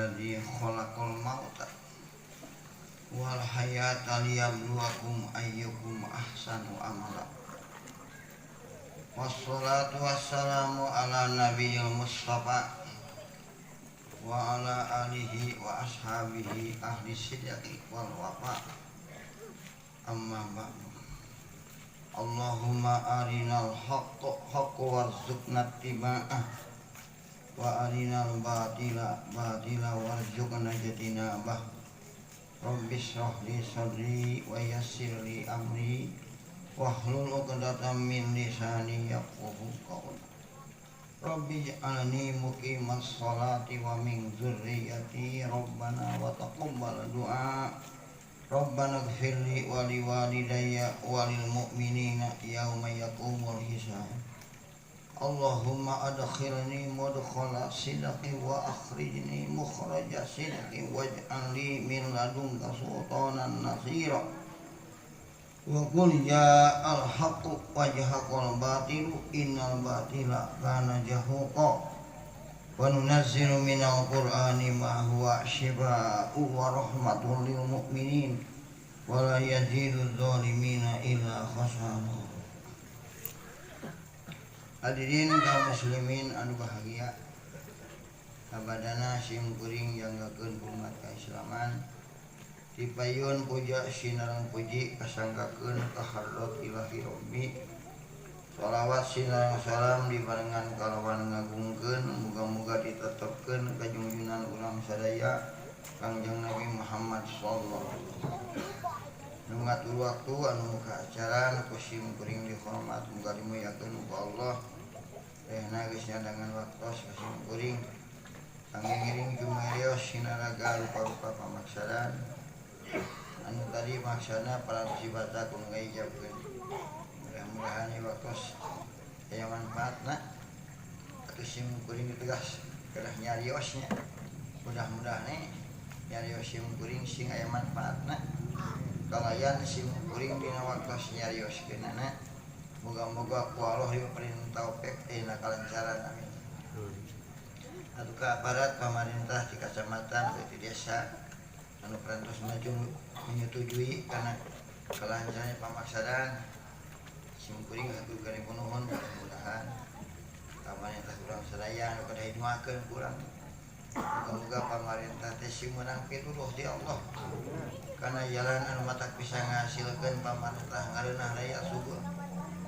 alladzi khalaqal mauta wal hayata liyabluwakum ayyukum ahsanu amala. Wassalatu wassalamu ala nabiyil mustafa wa ala alihi wa ashabihi ahli sidqi wal wafa. Amma ba'du. Allahumma arinal haqqa warzuqna ittiba'ah wa arinal batila warzuqna ijtinabah. Rabbi shrah li sadri wa yassir li amri wahlul 'uqdatam min lisani yafqahu qawli. Rabbi ij'alni muqimas sholati wa min dzurriyyati rabbana wa taqabbal du'a. Rabbana ighfirli wa liwalidayya wa lil mu'minina yauma yaqumul hisab. Allahumma adkhilni mudkhala sidqi wa akhrijni mukhraja sidqi waj'alni min ladunka sultanan nasira. Wa qul ja'al haqqu wa jahaqal batilu innal batila kana jahuqa. Wa nunazzilu minal qur'ani ma huwa shifaa'un wa rahmatun lil mu'minin wa la yaziduz zalimina illa khasara. Hadirin kaum muslimin anu bahagia, sabadana sim kuring janggakeun umat kaislaman dipayun puja sinareng puji kasanggakeun ka hadrat ilahi rabbi. Shalawat sinareng salam dibarengan kalawan ngagungkeun muga-muga ditetepkeun ka junjungan urang sadaya Kangjeng Nabi Muhammad sallallahu alaihi wasallam. Nu ngatur waktu anu muka acara nu kusim kuring dihormat muga dimuliakeun ku Allah. Rehna geus nyadangan waktos kusim kuring kangge ngiring jumarios sinaraga rupa-rupa pamaksadan anu tadi maksana para musibata kun ngaijabkeun. Mudah-mudahan ieu waktos aya manfaatna atuh sim kuring ditegas kedah nyariosnya. Mudah-mudahan nyarios sim kuring sing aya manfaatna kalayan sim kuring dina waktos nyarioskeunana. Moga-moga ku Allah diberi taufik dina kalancaran amin. Atuh ka aparat pamarentah di kacamatan di desa anu parantos menyetujui kana kelancaran pamaksadan sim kuring atuh kari nuhun mudah-mudahan pamarentah urang sadaya anu kada hiduakeun kurang. Moga-moga pamarentah teh simeunang pituduh di Allah kana jalan anu matak bisa ngahasilkeun pamarentah ngareunah raya subur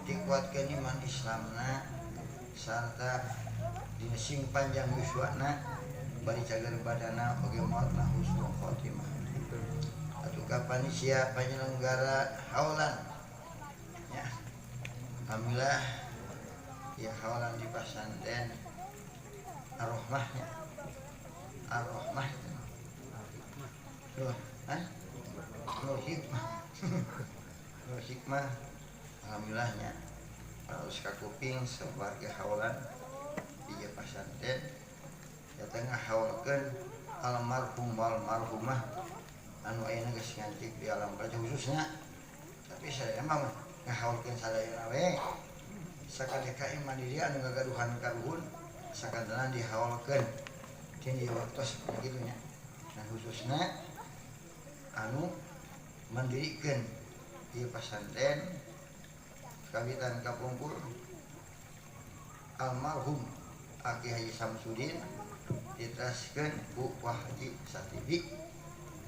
dikuatkeun iman Islamna sarta dina sing panjang yuswana bari cager badana oge maotna husnul khotimah. Atuh ka panitia penyelenggara haulan ya alhamdulillah ya haulan di pasantren Ar-Rahmahnya Ar-Rahmah Nur Hikmah Nur Hikmah alhamdulillahnya harus kakuping sebagai haulan di pasantren ya tengah haulkeun almarhum wal marhumah anu ayeuna geus ngantik di alam raja khususnya. Tapi saya mah ngahaulkeun sadayana we sakadeka iman diri anu ngagaduhan karuhun sakadana dihaulkeun di waktu seperti itunya. Nah khususnya anu mendirikan di pasantren Kawitan Kapungkur almarhum Aki Haji Samsudin diteraskeun Bu Haji Satibi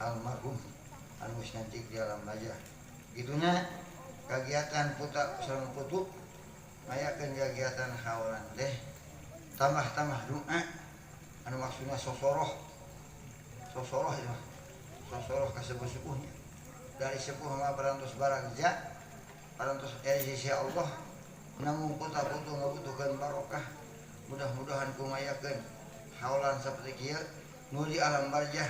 almarhum anu geus ngantik di alam raja. Gitunya kegiatan puta sareng putu ngayakeun kegiatan haulan teh tambah doa anu maksudna sosoroh ya sosoroh ka sepuh-sepuhnya dari sepuh mah parantos barangja parantos sisi Allah namun puta-putu ngabutuhkeun barokah. Mudah-mudahan kumayakeun haulan saperti kieu nu di alam barjah.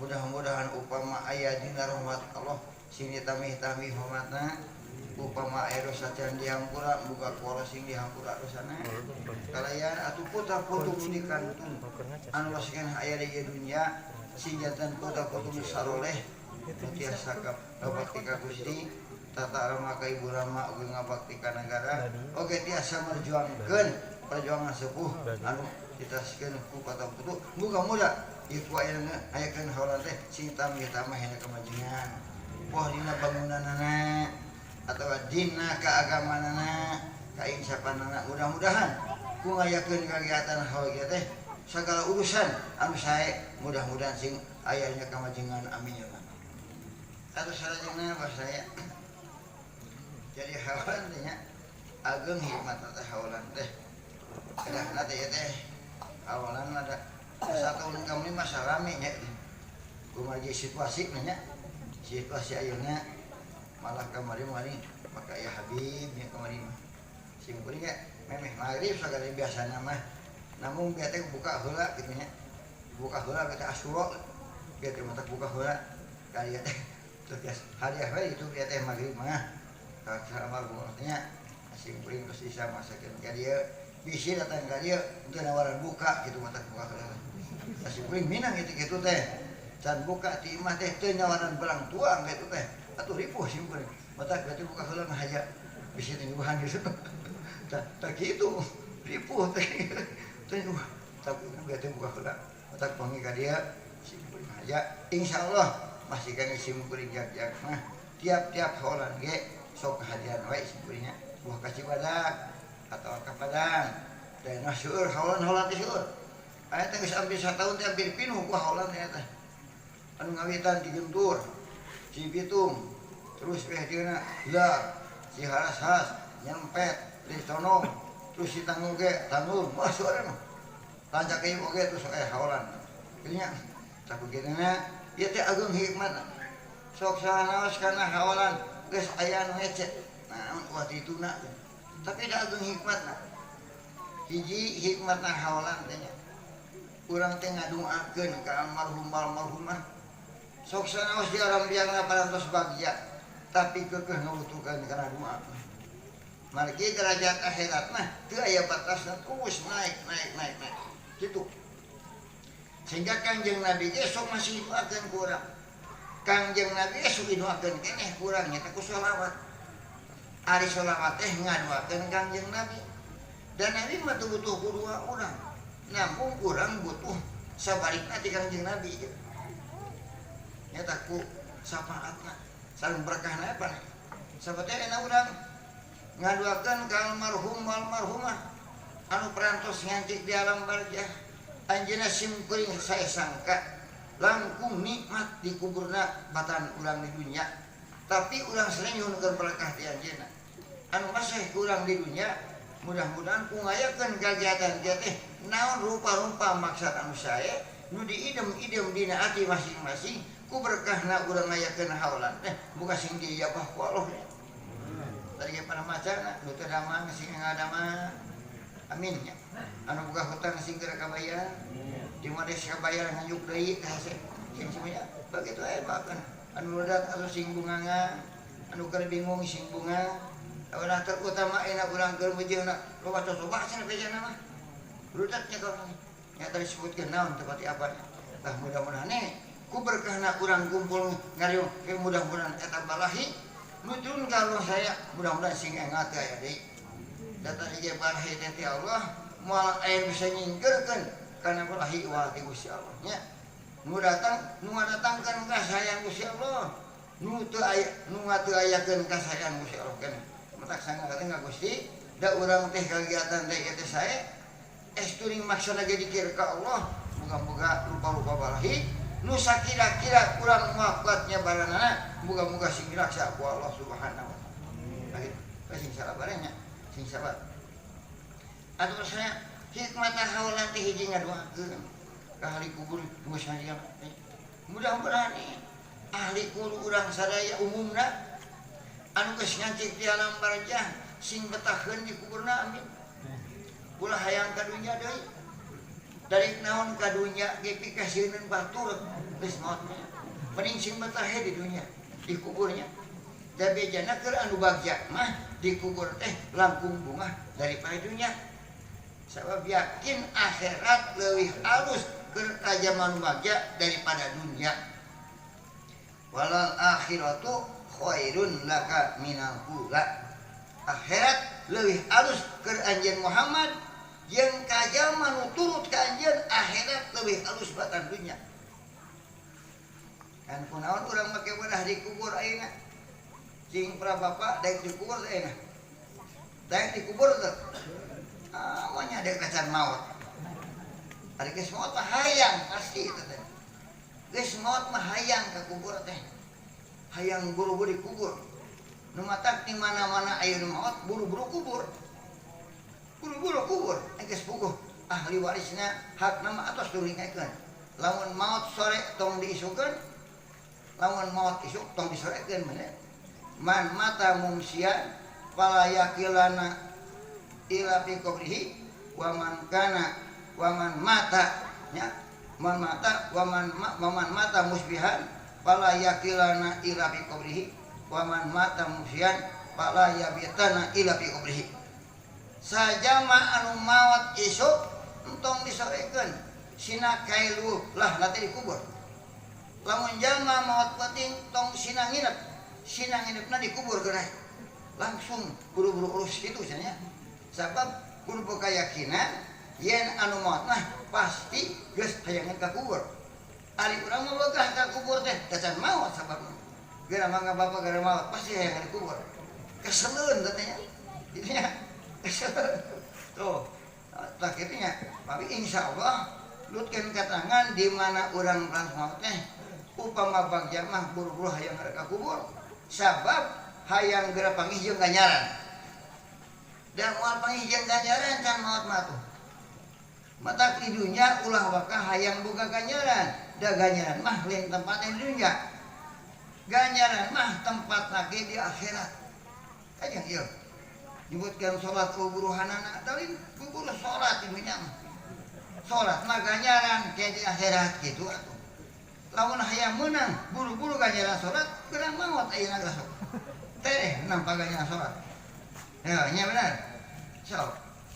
Mudah-mudahan upama aya dina rahmat Allah sing ditamih-tamih hormatna upama aya dosa can dihampura muga ku Allah sing dihampura dosana. Kalayan atuh puta-putu dikantun anu waskeun aya di dunya sing janten puta-putu saroleh tiasa ngabakti ka Gusti tata rama ka ibu rama ugi ngabakti ka negara oge tiasa merjuangkeun perjuangan sepuh anu ditaskeun ku puta-putu muga-muga ieu ayakeun haulan teh sing tamih tamah hena kemajengan poh dina bangunanana atawa dina keagamanana kainsyapanana mudah-mudahan ku ngayakeun kagiatan haul kieu teh segala urusan anu sae mudah-mudahan sing ayahnya kemajengan amin ya Allah. Atau salajengna bahasa saya jadi haulan teh nya ageng hikmat teh haulan teh kadang teh teh haulan ada satu tahun kami masa rame nya kumaha situasi nya situasi ayeuna malah kamari maka ya Habib nya kamari mah sing kuring ge memeh magrib sagala biasana mah namun biar teh buka heula kitu nya buka heula kita asyura biar teh mata buka heula kali teh terus hadiah we itu biar teh magrib mah ka amal nya sing kuring geus bisa masakeun ka dieu bisi datang ka dieu untuk nawaran buka gitu mata buka heula sing kuring minang gitu teh can buka ti imah teh teu nyawaran belang tuang gitu teh atuh ripuh sing kuring mata berarti buka heula mah haja bisi teh bahan gitu tak gitu ripuh teh teh tapi berarti buka heula mata panggil ka dia sing kuring haja insyaallah masih kan sing kuring jak-jak mah tiap-tiap haulan ge sok kehadiran wae sing kuringnya buah ka Cibadak atau ka Padang teh nah seueur haulan teh seueur aya teh geus hampir satahun teh hampir pinuh ku haulan teh anu ngawitan di Gentur Cibitung terus dieuna Lar Ciharashas Nyempet Listono terus si Tanggung ge Tanggul wah seueur mah lancak ieu oge terus aya haulan kieu nya sakukieuna ieu teh agung hikmatna sok sanaos kana haulan geus aya nu hece naon waktu ituna tapi da agung hikmatna hiji hikmatna haulan teh nya urang teh ngadoakeun ka almarhumah sok sanaos di alam liangna parantos bagja tapi keukeuh ngawutukeun kana doa margi derajat akhirat mah teu aya batasna terus naik kitu sehingga Kangjeng Nabi ge sok masih doakeun ku urang Kangjeng Nabi ge sok doakeun keneh ku urang nya ku sholawat ari sholawat teh ngadoakeun Kangjeng Nabi dan Nabi mah teu butuh ku dua urang namun urang butuh sabalikna ti Kangjeng Nabi ge nyata ku syafaatna sareng berkahna apa sabatena urang ngadoakeun ka almarhum almarhumah anu perantos ngancik di alam barzah anjeunna sim kuring sae sangka langkung nikmat di kuburna batan urang di dunia tapi urang sering nyuhunkeun berkah ti anjeunna anu masih kurang di dunia mudah-mudahan ku ngayakeun kagiatan kieu teh naon rupa-rupa maksud anu sae nu diidem-idem dina ati masing-masing ku berkahna urang ngayakeun haulan teh buka sing diijabah ku Allah tadi ge pada macana nu teu damang sing ngadamang amin nya anu buka hutang sing keur kabayar di mah geus kabayar nganyuk deui ka hese sing semuanya begitu aya bahkan anu ledat anu sing bunga anu keur bingung sing bunga ulah terutama ena urang keur mejeuna loba coba cenah bejana mah rudatnya kalau nya tadi sebutkeun naon tepati apa tah mudah-mudahan ku berkahna urang kumpul ngariung mudah-mudahan eta balahi nujun kalau saya mudah-mudahan sing engat aya deui data ieu balahi teh Allah moal aya bisa nyingkeurkeun kana balahi wa ti Gusti Allah nya nu ngadatangkeun kasayang Gusti Allah nu teu ayakeun kasayang Gusti Allah keneh matak sangareung ka Gusti da urang teh kagiatan teh teh sae esturing maksana ge dikir ka Allah muga-muga rupa-rupa balahi nu sakira-kira kurang wafatnya baranana muga-muga sing diraksa ku Allah Subhanahu wa taala. Sing sabarnya, sing sabar. Atuh saya hikmatna haulan teh hiji ngadoakeun ka ahli kubur geus hajian. Mudah-mudahan ahli kubur urang sadaya umumna anu geus ngancik di alam barzah sing betahkeun di kuburna amin. Ulah hayang ka dunya deui. Dari naon ka dunya ge pikasieun batur geus mautnya mending sing betah di dunya di kuburnya da bejana keur anu bagja mah di kubur teh langkung bunga daripada dunya sabab yakin akhirat leuwih alus keur ka zaman bagja daripada dunya walal akhiratu khairun laka minal ula akhirat leuwih alus keur anjeun Muhammad yang kajama nu turut ka anjeun akhirat leuwih alus batan dunya. Kan kunaon urang make bedah di kubur ayeuna. Cing prabapa daek di kubur teh ayeuna. Daek di kubur teh. Manya daek kacan maut. Ari geus maut mah hayang pasti eta teh. Geus maut mah hayang ka kubur teh. Hayang buru-buru di kubur. Nu matak di mana-mana aya nu maut buru-buru kubur. Buru-buru kubur. Geus puguh ahli warisna hakna mah atos duringakeun. Lamun maut sore tong diisukeun. Lamun maut isuk tong disorekeun mah. Man mata mumsian fala yakilana ila fi qabrihi wa man mata nya man mata musbihan fala yakilana ila fi qabrihi wa man mata musbihan fala yabitana ila fi qabrihi. Sajama anu maot isuk entong disorekeun sina kailu lah nanti dikubur. Lamun jalma maot penting tong sina nginepna dikubur gerai. Langsung buru-buru urus itu cenah. Sabab kudu keyakinan yen anu maot mah pasti geus hayangan ka kubur. Ari urang mah begah ka kubur teh tacan maot sababna. Geura mangga bapa geura maot pasti hayangan kubur. Keseleun katanya. Jadinya keseleun. Tuh, tak kieunya. Tapi insyaallah lutkeun ka tangan di mana urang perang maot teh upama bagja mah buru-buru hayang ka kubur. Sabab hayang geura panggih jeung ganjaran. Dan moal panggih jeung ganjaran can maot mah tuh. Mata di dunia ulah baka hayang boga ganjaran. Da ganjaran mah lain tempatna di dunia. Ganjaran mah tempat lagi di akhirat. Kajang ieu. Nyebutkeun salat kuburuhanana dalin kubur salat di dunia mah. Salat mah ganjaran ke di akhirat kitu atuh. Lamun hayang meunang buru-buru ganjaran salat geurang maot ayeuna geus sok. Teh nampak ganjaran salat. Ya, nya benar. So,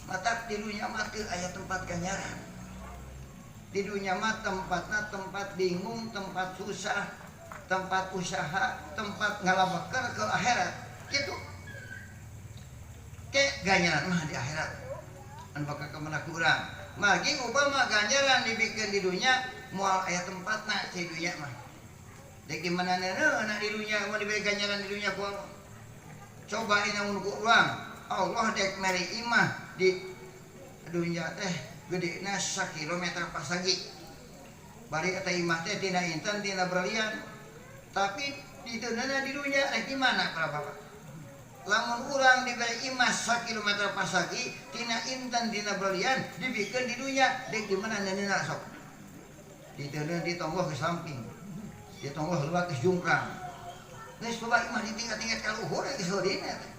mata di dunia mah teu aya tempat ganjaran. Di dunia mah tempatna tempat bingung, tempat susah, tempat usaha, tempat ngalabekeun ke akhirat. Kitu. Ke ganjaran mah di akhirat. Anu bakal kemenak urang. Magi upama ganjaran dibikeun di dunia moal aya tempatna di dunia mah. Dek di mana neuna di dunia mau diberi ganjaran di dunia ku Allah. Coba ini mun ku urang, Allah dek meri imah di dunia teh gedena 1 kilometer persegi. Bari eta imah teh tina inten tina berlian. Tapi di teunana di dunia rek di mana para bapak? Lamun urang diberi imah 1 kilometer persegi tina inten tina berlian dibikeun di dunia dek di mana neuna sok. Di teunana di tonggoh ke samping. Di tonggoh leuwih ke jungkrang. Geus coba imah ditingkat-tingkat ka luhur geus heudina teh.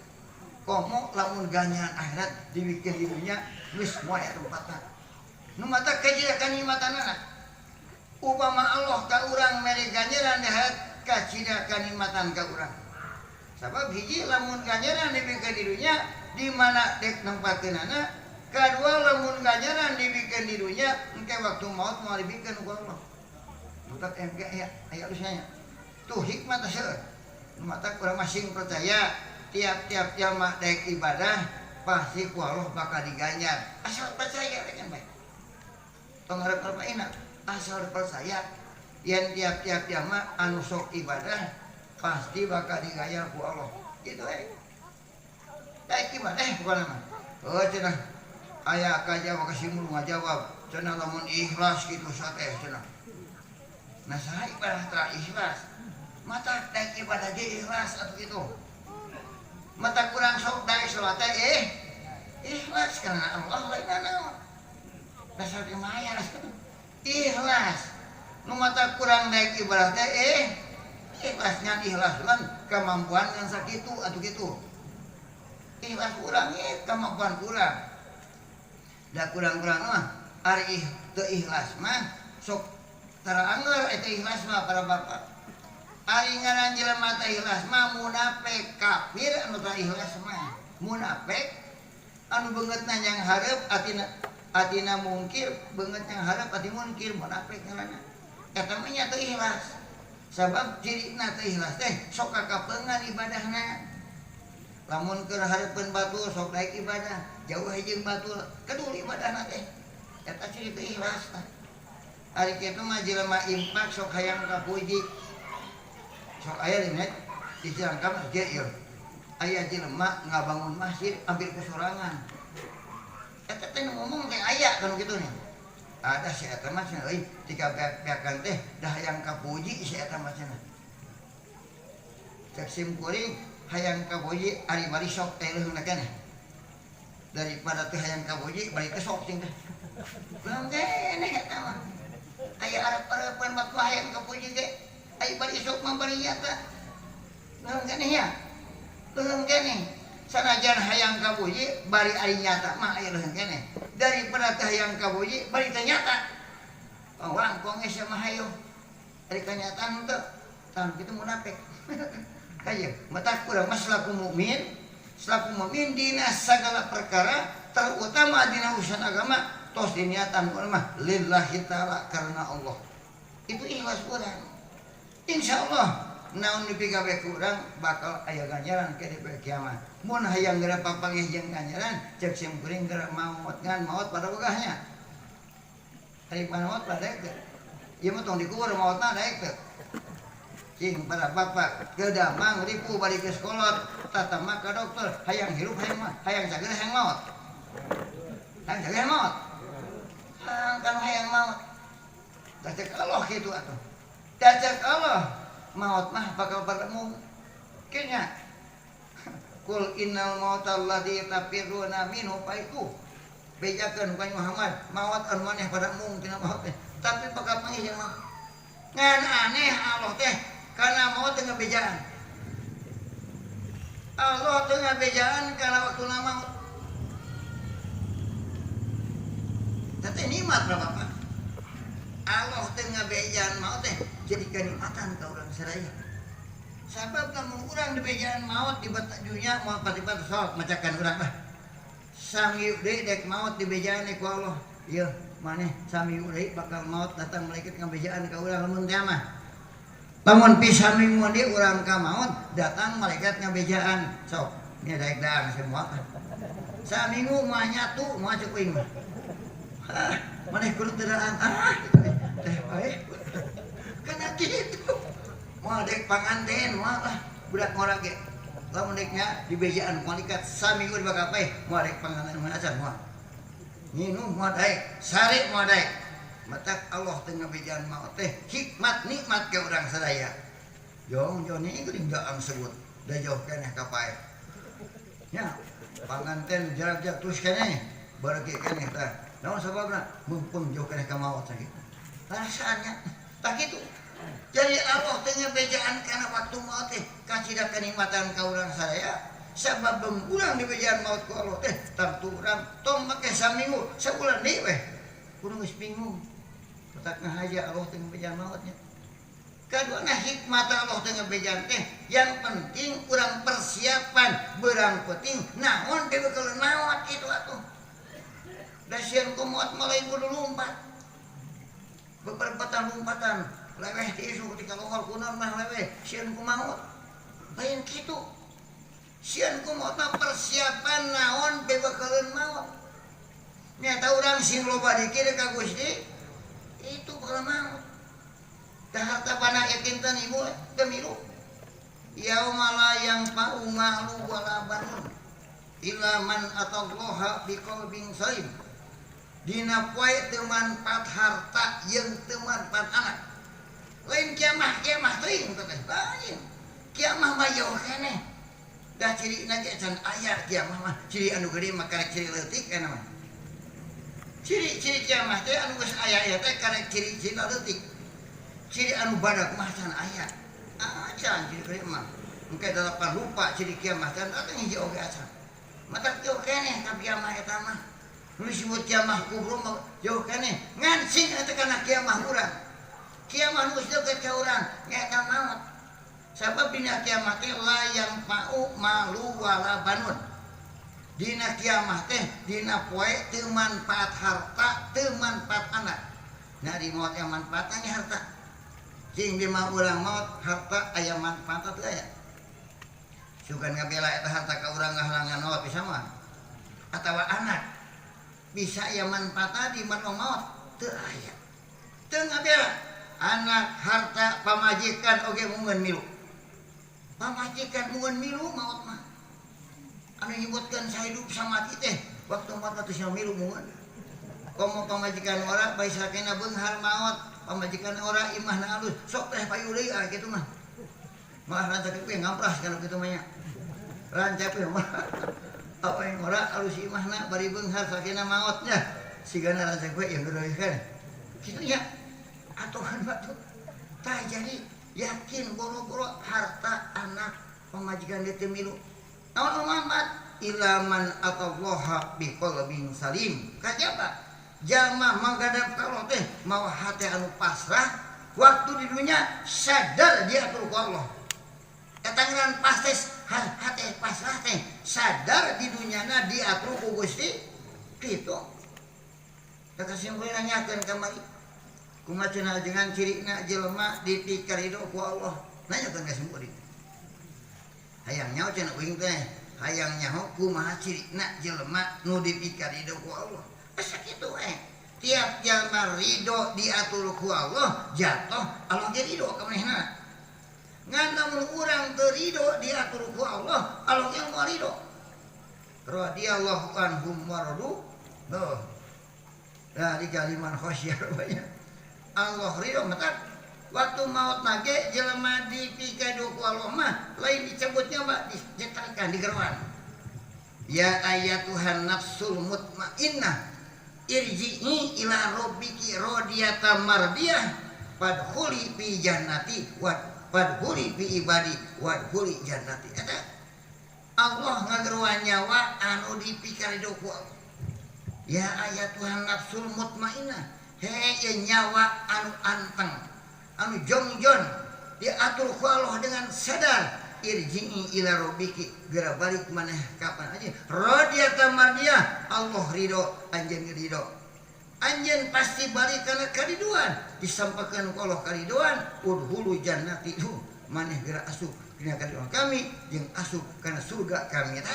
Komo lamun ganjaran akhirat dibikeun di dunia geus moal aya tempatna. Nu mata kajira kanikmatanana. Upama Allah ka urang mere ganjaran di akhirat kacida kanikmatan ka urang. Sabab hiji lamun ganjaran dibikeun di dunia di mana dek nempakeunana, kadua lamun ganjaran dibikeun di dunia engke waktu maut moal dibikeun ku Allah. Budak engke aya ulusnya. Tuh hikmah teh seueur. Mata kurang masing percaya tiap-tiap jamaah daek ibadah pasti ku Allah bakal diganjar. Asal percaya kan baik. Tong hareup apa asal percaya yen tiap-tiap jamaah anu sok ibadah pasti bakal diganjar ku Allah. Gitu daek ibadah bukan mah. Oh cenah aya kajawab kasimul ngajawab cenah lamun ikhlas kitu sateh cenah. Nah saha ibadah tara ikhlas. Mata daek ibadah ge ikhlas atuh kitu. Mata kurang sok daek salat teh ikhlas karena Allah lain naon. Dasar lumayan ikhlas. Nu mata kurang daek ibadah teh ikhlasnya ikhlas lan kemampuan yang sakitu atuh kitu. Ikhlas kurang kemampuan kurang. Da kurang-kurang mah ari teu ikhlas mah sok tara anggar eta ikhlas mah para bapak. Ari ngaran jelema teh ikhlas mah munafik kafir anu teh ikhlas mah munafik anu beungeutna yang hareup atina mungkir beungeut yang hareup ati munkir munafik ngaranna eta mah nya teu ikhlas sabab cirina teh ikhlas teh sok kakapeungan ibadahna lamun keur hareupeun batur sok daek ibadah jauh jeung batur kedul ibadahna teh eta ciri teh ikhlas tah ari kitu mah jelema impak sok hayang kapuji sok aya di net di Cilangkap ge ieu aya jelema ngabangun masjid hampir kesorangan eta teh ngomong teh aya kan kitu nya ada si eta mah cenah euy tika beakan teh dah hayang kapuji si eta mah cenah cek sim kuring hayang kapuji ari bari sok teh leungna keneh daripada teh hayang kapuji bari teh sok ting teh belum keneh eta mah aya arep-arepan batu hayang kapuji ge ai bari sok mah bari nyata belum keneh ya belum keneh sanajan hayang kapuji bari ari nyata mah aya leuheung keneh daripada teh hayang kapuji bari teh nyata orang konges mah hayo ari kanyataan teh tan kitu munafik kaya mata kurang mah selaku mukmin dina sagala perkara terutama dina urusan agama tos diniatan mah lillahi taala karena Allah itu ikhlas urang insyaallah naon dipigawe ku urang bakal aya ganjaran ke di kiamat mun hayang geura papanggih jeung ganjaran cek sim kuring geura maot ngan maot pada begahnya ari maot pada daek teh ieu mah tong dikubur maotna daek teh cing pada bapak gedamang ripu balik ke sekolah tatama ke dokter hayang hirup hayang sageur hayang maot hayang sageur maot kan hayang maot da cek Allah kitu atuh da cek Allah maut mah bakal bertemu kenya kul innal mautal ladzi tafiruna minhu faitu bejakeun ka Muhammad maut anu maneh pada mung tina maut teh tapi bakal panggih jeung maut ngan aneh Allah teh kana maut teu ngabejaan Allah teu ngabejaan kana waktuna maut teh nikmat lah Bapak Allah teu ngabejaan maut teh jadi kenikmatan ka urang sadaya sabab lamun urang dibejaan maut di bata dunya moal pati-pati sok macakan urang lah sami deui dek maut dibejaan ku Allah ieu maneh sami deui bakal maut datang malaikat ngabejaan ka urang lamun teh mah lamun pisah minggu deui urang ka maut datang malaikat ngabejaan sok nya daek daang semua saminggu moal nyatu moal ceuing mah maneh kudu teraan teh bae kana kitu moal dek panganten moal lah budak ngora ge lamun deknya di bejaan malaikat saminggu di bakal pae moal dek panganten mana acan moal nginum moal daek sare moal daek matak Allah teu ngabejaan maot teh hikmat nikmat ke urang sadaya jong joni geuning daang sebut da jauh keneh ka pae nya panganten jarak-jarak terus keneh bareki keneh tah naon sababna mumpung jauh keneh ka maot sakitu rasaannya tak gitu jadi Allah teu ngabejaan kana waktu maut teh kacida kenikmatan ka urang sadaya sabab urang dibejaan maut ku Allah teh tartu urang tong make saminggu sabulan deui weh kudu geus bingung petak ngahaja Allah teu ngabejaan mautnya kaduana hikmat Allah teu ngabejaan teh yang penting urang persiapan beurang penting naon deui kalau maot kitu atuh da sieun ku maut mah lain kudu lumpat beberepatan lompatan leweh ti isu ketika lokal kunaon mah leweh sieun ku maut lain kitu sieun ku maut mah persiapan naon bebakaleun maut nyata urang sing loba dikir ka Gusti itu bakal maut da harta bana yakin teh ibu gemilu yaumala yang pa'u malu wala banun illa man atallaha biqalbin salim dina poe teu manfaat harta jeung teu manfaat anak lain kiamah teuing teh lain kiamah mah jauh keneh da cirina ge can aya kiamah mah ciri anu gede mah karek ciri leutik kana mah ciri-ciri kiamah teh anu geus aya teh karek ciri-ciri leutik ciri anu badak mah can aya acan ciri gede mah engke dalapan lupa ciri kiamah teh atuh hiji oge acan mata jauh keneh ka kiamah eta mah nu disebut kiamah kubur mah jauh keneh ngan sing eta kana kiamah urang kiamah nu geus deukeut ka urang nyaeta maut sabab dina kiamah teh layang pa'u malu wala banun dina kiamah teh dina poe teu manfaat harta teu manfaat anak nah di maut yang manfaatnya harta cing di mah urang maut harta aya manfaat teu aya sugan ngabela eta harta ka urang ngahalangan maot bisa mah atawa anak bisa ya manfaatna di mana maot teu aya teu ngabela anak harta pamajikan oge mungeun milu pamajikan mungeun milu maot mah anu nyebutkeun sahidup samati teh waktu maot atuh sia milu mungeun komo pamajikan ora bae sakena beunghar maot pamajikan ora imahna alus sok teh payu deui kitu mah malah rancak pe ngampras kana kitu mah nya rancak pe mah apa yang ora alus imahna bari beunghar sakena maotnya sigana rancak pe yang gedeuykeun kitu nya atuhan batu tah jadi yakin boro-boro harta anak pamajikan teh milu naon Muhammad ilaman atallaha biqalbin salim kajaba jalma manggadap ka Allah teh mawa hate anu pasrah waktu di dunia sadar dia atur ku Allah eta ngaran pastes hate pasrah teh sadar di dunyana diatur ku Gusti kitu da kasimpulan nanyakeun kamari kumaha cenah ajengan cirina jelema dipikar hidup ku Allah nanyakeun kasimpulan hayang nyaho cenah uing teh hayang nyaho kumaha cirina jelema nu dipikar hidup ku Allah sakitu tiap jalma ridho diatur ku Allah jatuh Allah ge ridho ka manehna ngan lamun urang teu ridho diatur ku Allah Allah ge moal ridho radhiyallahu anhum waradu noh dari kaliman khasyar banyak Allah ridho mata waktu maut nage jelema dipikado ku Allah mah lain dicabutnya mah dicetakkan di geruan ya ayatuhan nafsul mutmainnah irji'i ila rabbiki radiyatan mardiyah fadkhuli fi jannati wa fadkhuli fi ibadi wa dkhuli jannati eta Allah ngageruan nyawa anu dipikar hidup ku Allah ya ayatuhan nafsul mutmainnah he nyawa anu anteng anu jongjon diatur ku Allah dengan sadar irji'i ila rabbiki geura balik maneh kapan aja radiyatan mardiyah Allah ridho anjeun ridho anjeun pasti balik kana kariduan disampakeun ku Allah kariduan udhulu jannati maneh geura asup dina kariduan kami jeung asup kana surga kami eta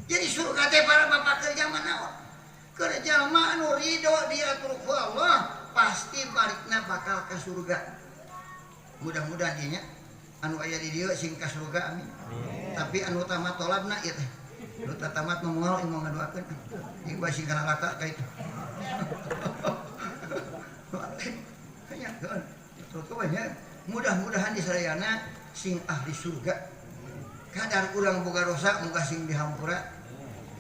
jadi surga teh para bapak kerja naon kerja anu ridho diatur ku Allah pasti balikna bakal ke surga mudah-mudahan ieu nya anu aya di dieu sing ka surga amin. Tapi anu tamat tolabna ieu teh. Nu tamat moal imong ngadoakeun. Ieu basi kana laka ka itu. Hanya kan. Terus banyak mudah-mudahan di sarayana sing ahli surga. Kadar urang boga dosa muga sing dihampura.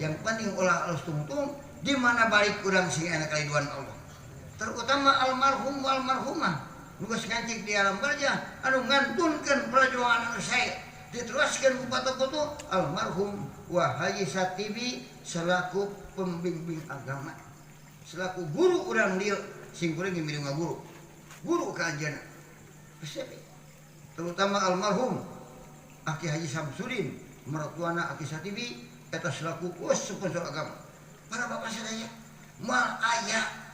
Yang penting ulah alus tungtung di mana balik urang sing ana kaliduan Allah. Terutama almarhum wal marhumah. Nugas ngancik di alam kerja anu ngantunkeun perjuangan anu sae diteruskeun ku foto-foto almarhum wa Haji Satibi selaku pembimbing agama selaku guru urang dieu sing kuring ngimiri guru ka anjeunna terutama almarhum Aki Haji Samsudin mertuana Aki Satibi eta selaku sponsor agama para bapak sadaya moal aya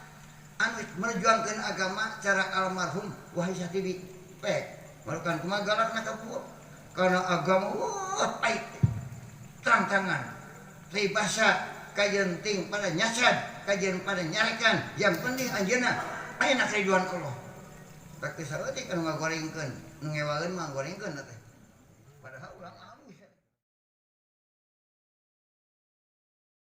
anu merjuangkeun agama cara almarhum Wahai Satibi malukan kumaha galakna ka pueu kana agama pait terang-terangan teu basa kajenting pada nyasad kajen pada nyarekan yang penting anjeunna aya na kariduan Allah. Praktis saeutik anu ngagorengkeun nu ngewaeun mah gorengkeun teh